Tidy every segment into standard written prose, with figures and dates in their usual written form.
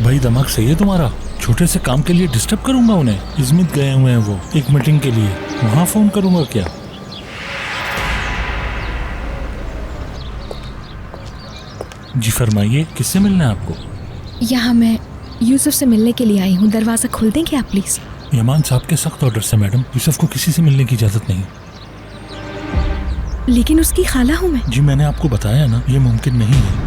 भाई दिमाग सही है तुम्हारा? छोटे से काम के लिए डिस्टर्ब करूंगा उन्हें? इज़मित गए हुए हैं वो एक मीटिंग के लिए, वहाँ फोन करूंगा क्या? जी फरमाइए, किससे मिलना है आपको? यहाँ मैं यूसुफ से मिलने के लिए आई हूँ। दरवाज़ा खोल देंगे आप प्लीज़? यमान साहब के सख्त ऑर्डर से मैडम, यूसुफ को किसी से मिलने की इजाज़त नहीं। लेकिन उसकी खाला हूँ मैं। जी मैंने आपको बताया ना, ये मुमकिन नहीं है।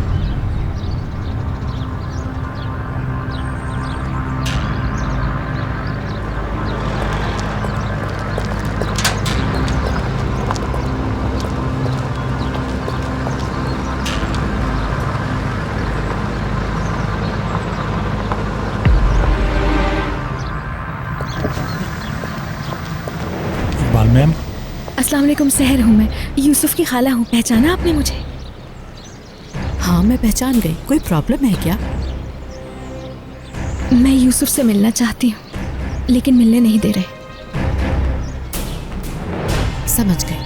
इकबाल मैम। अस्सलाम वालेकुम, सहर हूँ मैं, यूसुफ की खाला हूँ। पहचाना आपने मुझे? हाँ मैं पहचान गई। कोई प्रॉब्लम है क्या? मैं यूसुफ से मिलना चाहती हूँ लेकिन मिलने नहीं दे रहे। समझ गई।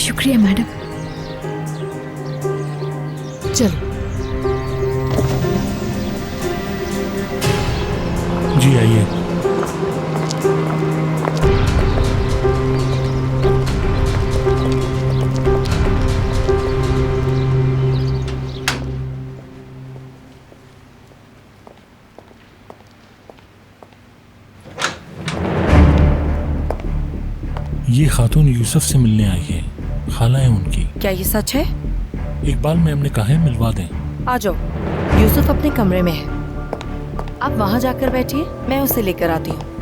शुक्रिया मैडम। चलो। जी आइए। ये खातून यूसुफ से मिलने आई है, खाला है उनकी। क्या ये सच है? इकबाल मैम ने कहा है मिलवा दें। आ जाओ, यूसुफ अपने कमरे में है, आप वहाँ जाकर बैठिए, मैं उसे लेकर आती हूँ।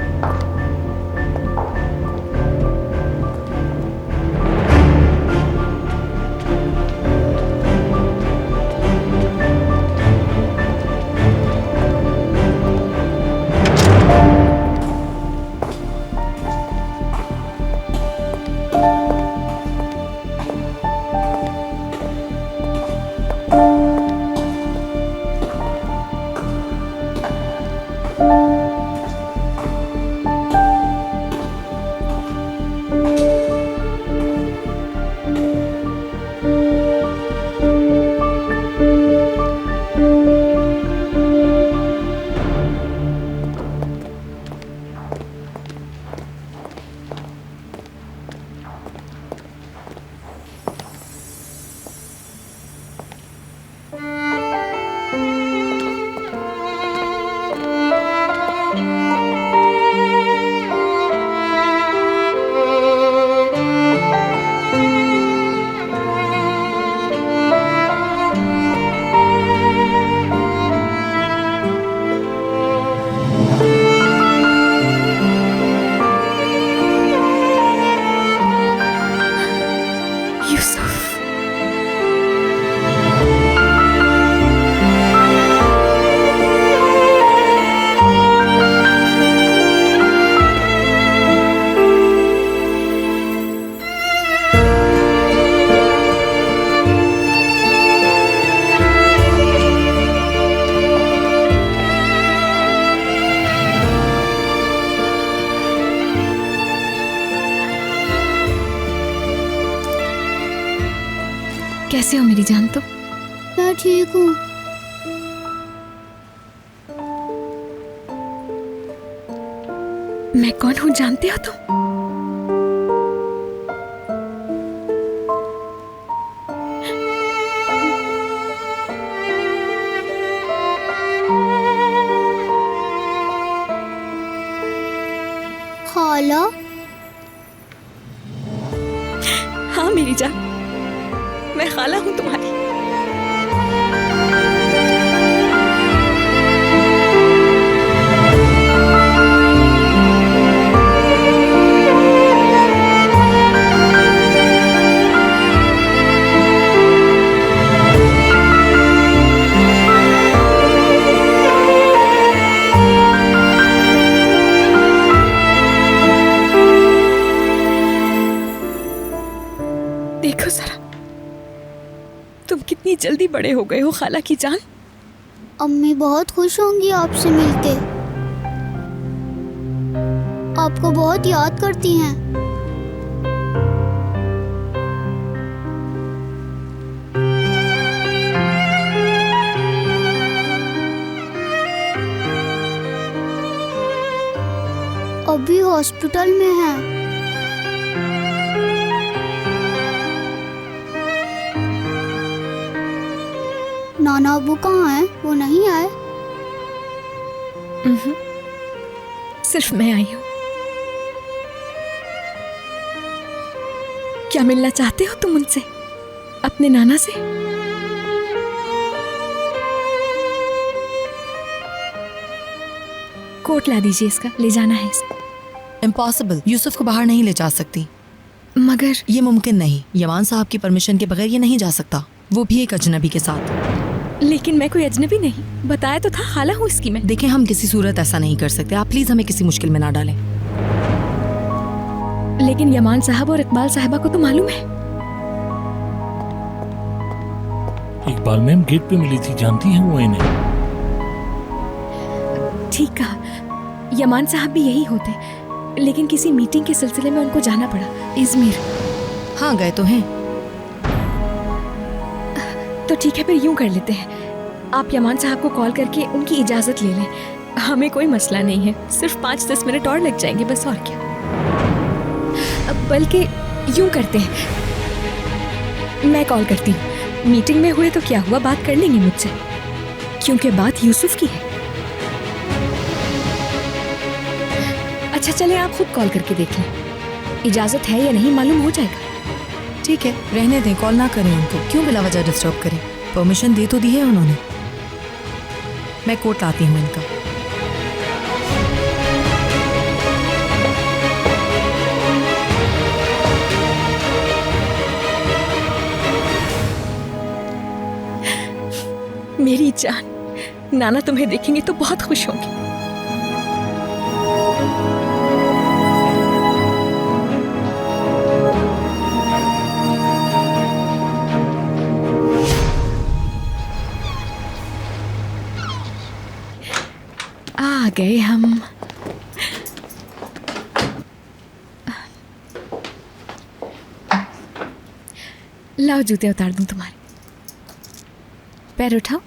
कैसे हो मेरी जान? तो मैं ठीक हूँ। मैं कौन हूँ जानते हो तुम? खाला? हाँ मेरी जान, मैं खाला हूँ तुम्हारी। देखो जरा, तुम कितनी जल्दी बड़े हो गए हो खाला की जान। अम्मी बहुत खुश होंगी आपसे मिलके। आपको बहुत याद करती हैं। अभी हॉस्पिटल में हैं। नाना अबू कहाँ हैं? वो नहीं आए? सिर्फ मैं आई हूँ। क्या मिलना चाहते हो तुम उनसे, अपने नाना से? कोट ला दीजिए, इसका ले जाना है इसे। इम्पॉसिबल, यूसुफ को बाहर नहीं ले जा सकती। मगर ये मुमकिन नहीं, यमान साहब की परमिशन के बगैर ये नहीं जा सकता, वो भी एक अजनबी के साथ। लेकिन मैं कोई अजनबी नहीं, बताया तो था, खाला हूँ इसकी मैं। देखें, हम किसी सूरत ऐसा नहीं कर सकते, आप प्लीज हमें किसी मुश्किल में ना डालें। लेकिन यमान साहब और इकबाल साहिबा को तो मालूम है। इकबाल मैम गेट पे मिली थी, जानती हैं वो इन्हें। ठीक कहा, यमान साहब भी यही होते, लेकिन किसी मीटिंग के सिलसिले में उनको जाना पड़ा इजमीर। हाँ, गए तो हैं। तो ठीक है, फिर यूं कर लेते हैं, आप यमान साहब को कॉल करके उनकी इजाजत ले लें। हमें कोई मसला नहीं है, सिर्फ 5-10 मिनट और लग जाएंगे बस, और क्या। अब बल्कि यूं करते हैं, मैं कॉल करती हूँ। मीटिंग में हुए तो क्या हुआ, बात कर लेंगे मुझसे, क्योंकि बात यूसुफ की है। अच्छा चले, आप खुद कॉल करके देख लें, इजाजत है या नहीं मालूम हो जाएगा। ठीक है, रहने दें, कॉल ना करें उनको, क्यों बिला वजह डिस्टर्ब करें। परमिशन दे तो दी है उन्होंने। मैं कोट लाती हूँ इनका। मेरी जान, नाना तुम्हें देखेंगे तो बहुत खुश होंगे। आ गए हम। लाओ जूते उतार दूं तुम्हारे। पैर उठाओ,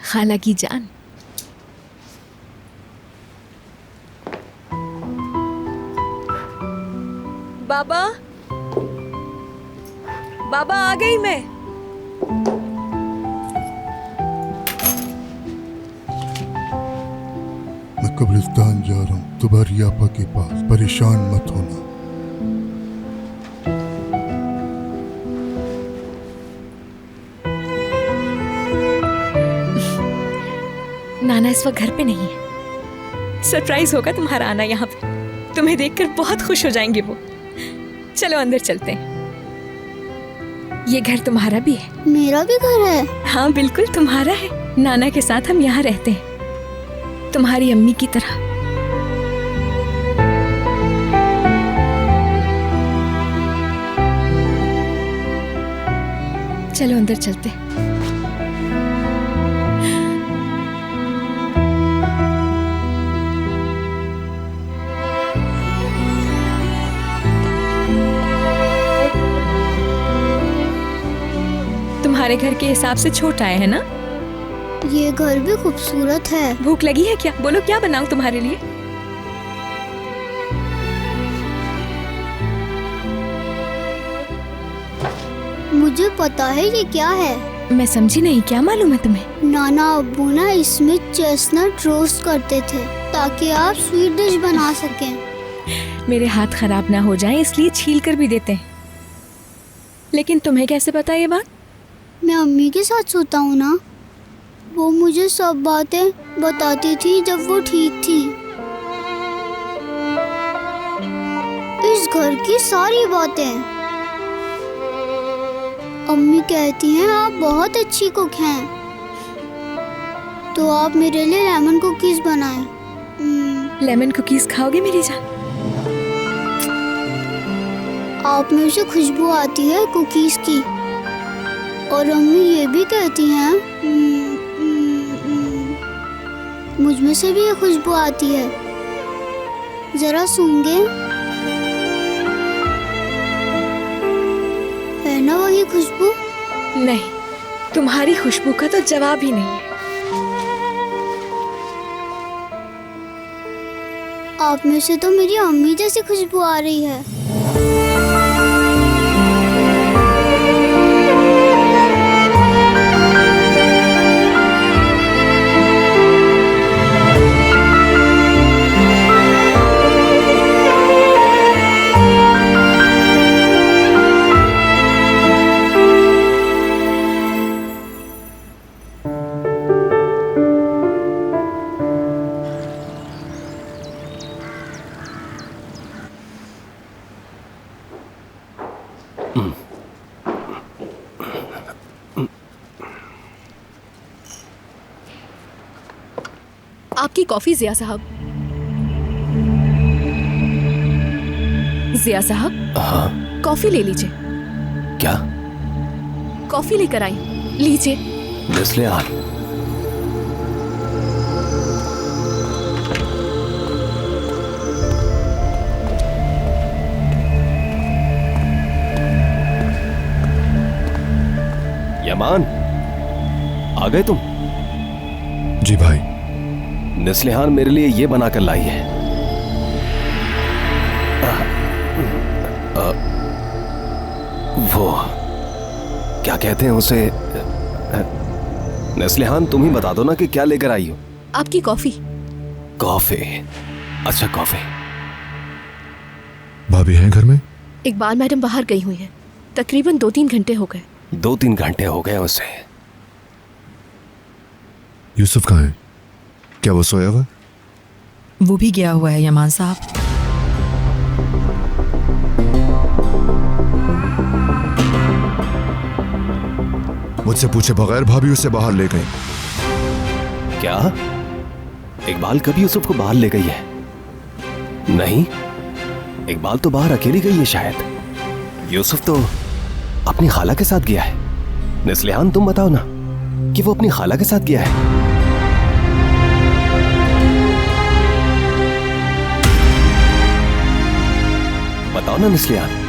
खाला की जान। बाबा, बाबा आ गई मैं। मैं कब्रिस्तान जा रहा हूँ, तुम्हारी आपा के पास, परेशान मत होना। नाना इस वक्त घर पे नहीं है। सरप्राइज होगा तुम्हारा आना यहाँ पे, तुम्हें देखकर बहुत खुश हो जाएंगे वो। चलो अंदर चलते हैं। ये घर तुम्हारा भी है। मेरा भी घर है? हाँ बिल्कुल तुम्हारा है। नाना के साथ हम यहाँ रहते हैं, तुम्हारी अम्मी की तरह। चलो अंदर चलते हैं। तुम्हारे घर के हिसाब से छोटा है ना? ये घर भी खूबसूरत है। भूख लगी है क्या? बोलो क्या बनाऊं तुम्हारे लिए? मुझे पता है ये क्या है। मैं समझी नहीं, क्या मालूम है तुम्हें? नाना अब्बू ना इसमें चेस्टनट रोस्ट करते थे ताकि आप स्वीट डिश बना सकें। मेरे हाथ खराब ना हो जाएं इसलिए छील कर भी देते हैं। लेकिन तुम्हें कैसे पता ये बात? मैं अम्मी के साथ सोता हूँ ना, वो मुझे सब बातें बताती थी जब वो ठीक थी। इस घर की सारी बातें। अम्मी कहती हैं आप बहुत अच्छी कुक हैं, तो आप मेरे लिए लेमन कुकीज बनाएं। लेमन कुकीज खाओगे मेरी जान? आप में से खुशबू आती है कुकीज की। और अम्मी ये भी कहती हैं मुझ में से भी ये खुशबू आती है। जरा सूंघे, है ना वही खुशबू? नहीं, तुम्हारी खुशबू का तो जवाब ही नहीं है। आप में से तो मेरी अम्मी जैसी खुशबू आ रही है। आपकी कॉफी जिया साहब। जिया साहब, हाँ कॉफी ले लीजिए। क्या? कॉफी लेकर आई, लीजिए। नस्लिहान, यमान, आ गए तुम? जी भाई। नस्लिहान मेरे लिए ये बनाकर लाई है। वो क्या कहते हैं उसे? नस्लिहान तुम ही बता दो ना कि क्या लेकर आई हो। आपकी कॉफी। कॉफी? अच्छा कॉफी। भाभी हैं घर में? इकबाल मैडम बाहर गई हुई है, तकरीबन 2-3 घंटे हो गए। 2-3 घंटे हो गए उसे। यूसुफ कहाँ है? क्या वो सोया हुआ? वो भी गया हुआ है यमान साहब। मुझसे पूछे बगैर भाभी उसे बाहर ले गई। क्या इकबाल कभी यूसुफ को बाहर ले गई है? नहीं, इकबाल तो बाहर अकेली गई है शायद। यूसुफ तो अपनी खाला के साथ गया है। नस्लिहान तुम बताओ ना कि वो अपनी खाला के साथ गया है। बताओ ना नस्लिहान।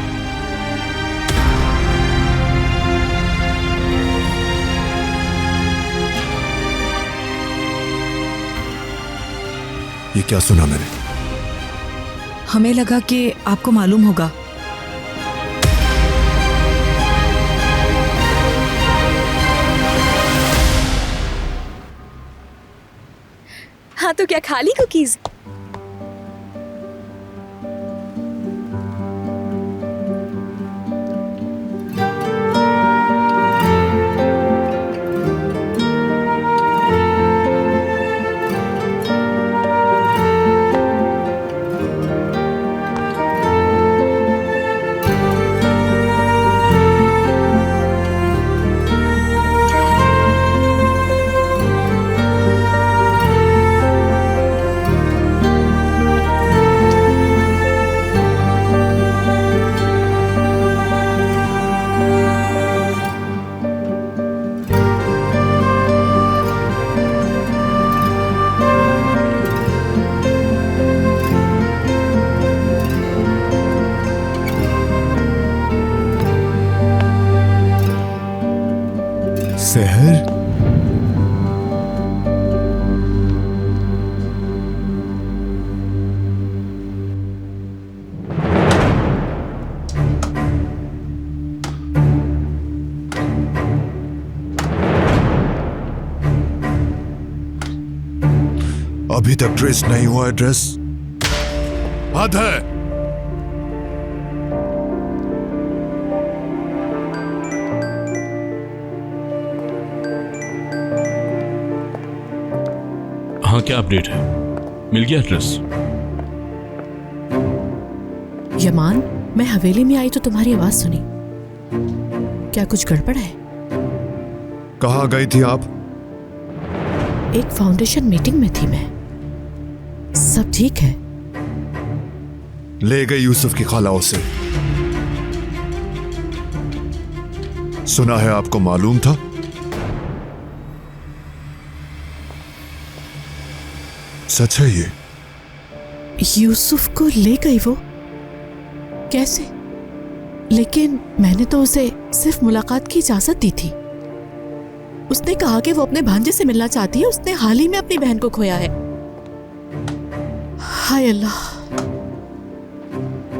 ये क्या सुना मैंने? हमें लगा कि आपको मालूम होगा। हाँ तो क्या खा ली कुकीज? सहर? अभी तक ट्रेस नहीं हुआ एड्रेस। हद है। हाँ, क्या अपडेट है? मिल गया एड्रेस? यमान, मैं हवेली में आई तो तुम्हारी आवाज सुनी। क्या कुछ गड़बड़ है? कहाँ गई थी आप? एक फाउंडेशन मीटिंग में थी मैं। सब ठीक है? ले गई यूसुफ की खाला उसे। सुना है आपको मालूम था? सच है ये? यूसुफ को ले गई वो? कैसे? लेकिन मैंने तो उसे सिर्फ मुलाकात की इजाजत दी थी। उसने कहा कि वो अपने भांजे से मिलना चाहती है। उसने हाल ही में अपनी बहन को खोया है। हाय अल्लाह,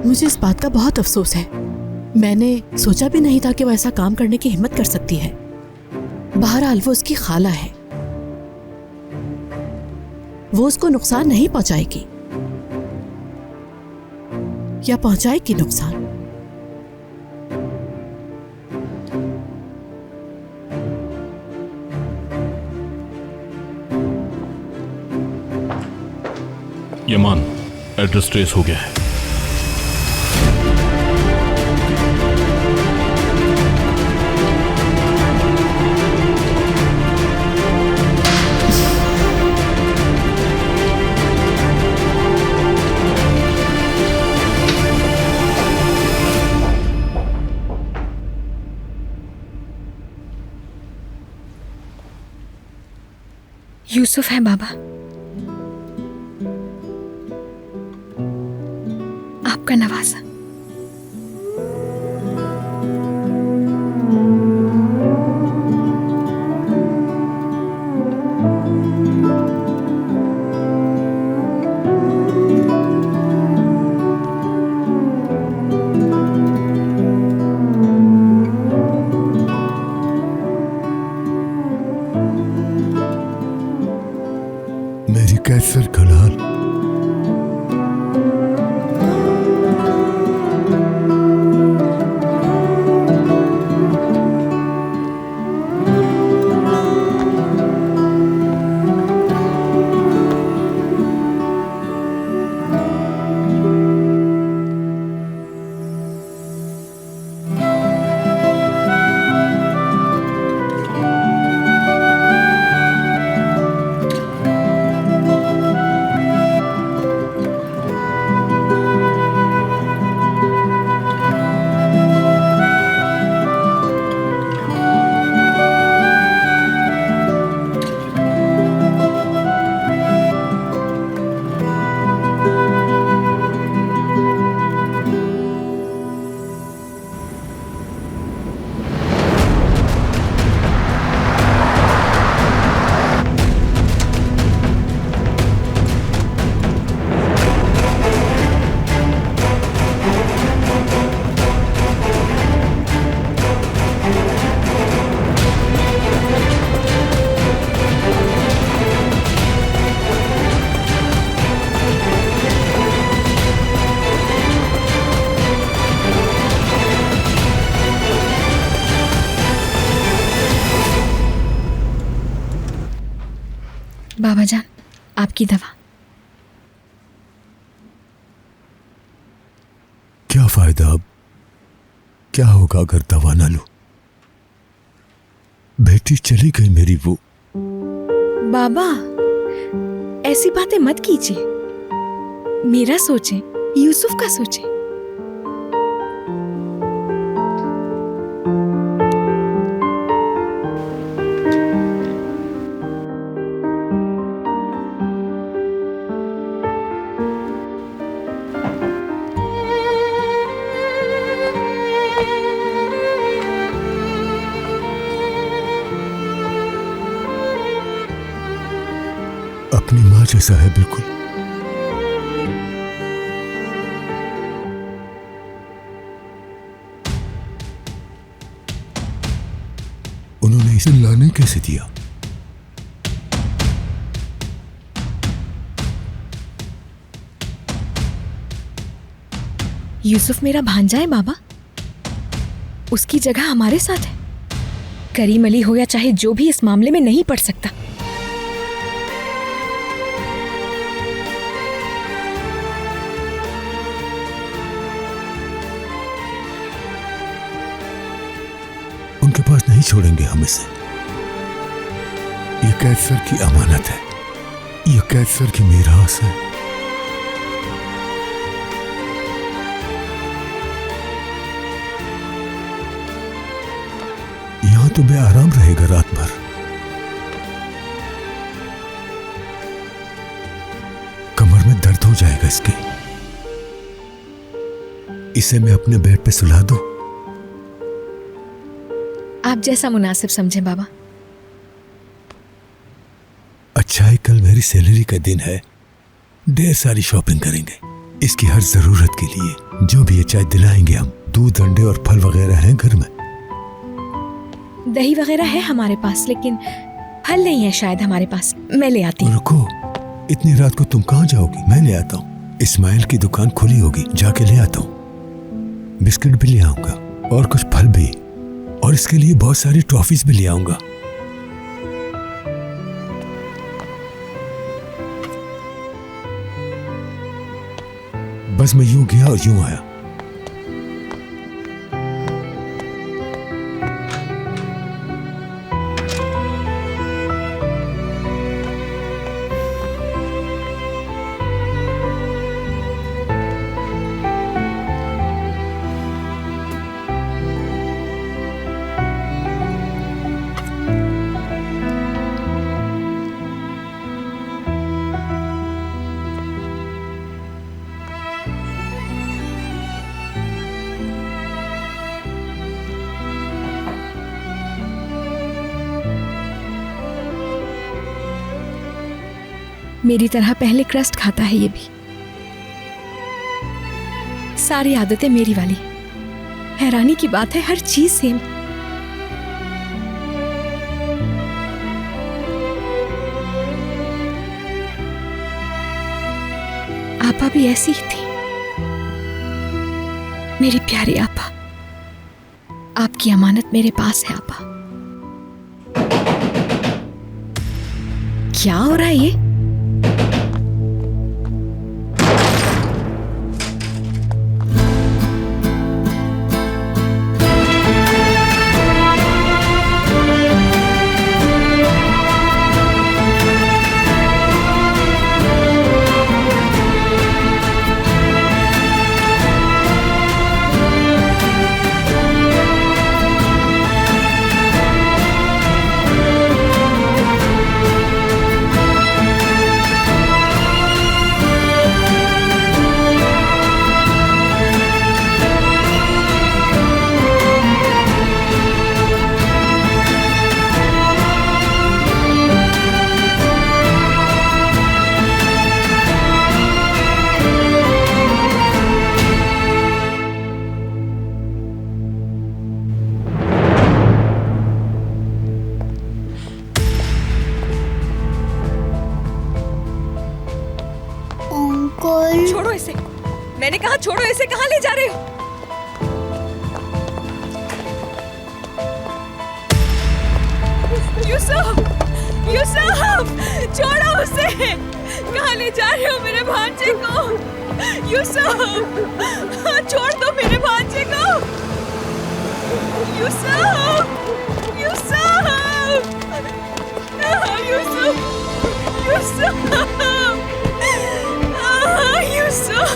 मुझे इस बात का बहुत अफसोस है। मैंने सोचा भी नहीं था कि वो ऐसा काम करने की हिम्मत कर सकती है। बहरहाल वो उसकी खाला है, वो उसको नुकसान नहीं पहुंचाएगी या पहुंचाएगी नुकसान। यमान, एड्रेस ट्रेस हो गया है। यूसुफ है बाबा, आपका नवासा। मेरी कैसर खलाल, बाबा जान, आपकी दवा। क्या फायदा अब? क्या होगा अगर दवा ना लूं? बेटी चली गई मेरी वो। बाबा, ऐसी बातें मत कीजिए। मेरा सोचें, यूसुफ का सोचें। अपनी माँ जैसा है बिल्कुल। उन्होंने इसे लाने कैसे दिया? यूसुफ मेरा भांजा है बाबा, उसकी जगह हमारे साथ है। करीम अली हो या चाहे जो भी इस मामले में नहीं पड़ सकता। उनके पास नहीं छोड़ेंगे हम इसे। ये कैसर की अमानत है, ये कैसर की मीरास है। यहां तो बेआराम रहेगा रात भर। इसके? इसे मैं अपने बेड पे सुला दूं? आप जैसा मुनासिब समझें बाबा। अच्छा है, कल मेरी सैलरी का दिन है, ढेर सारी शॉपिंग करेंगे। इसकी हर जरूरत के लिए जो भी ये चाहे दिलाएंगे हम। दूध, अंडे और फल वगैरह हैं घर में? दही वगैरह है हमारे पास, लेकिन फल नहीं है शायद हमारे पास। मैं ले आती हूँ। रुको, इतनी रात को तुम कहाँ जाओगी? मैं ले आता हूँ। इस्माइल की दुकान खुली होगी, जाके ले आता हूँ। बिस्किट भी ले आऊंगा और कुछ फल भी, और इसके लिए बहुत सारी ट्रॉफीज भी ले आऊंगा। बस मैं यूं गया और यूं आया। मेरी तरह पहले क्रस्ट खाता है ये भी। सारी आदतें मेरी वाली। हैरानी की बात है, हर चीज सेम। आपा भी ऐसी ही थी, मेरी प्यारी आपा। आपकी अमानत मेरे पास है आपा। क्या हो रहा है ये? छोड़ो इसे। मैंने कहा छोड़ो इसे। कहाँ ले जा रहे हो? यूसुफ, यूसुफ, छोड़ो उसे। कहाँ ले जा रहे हो मेरे भांजे को? यूसुफ, छोड़ दो मेरे भांजे को। यूसुफ, यूसुफ, यूसुफ, यूसुफ, Yusuf.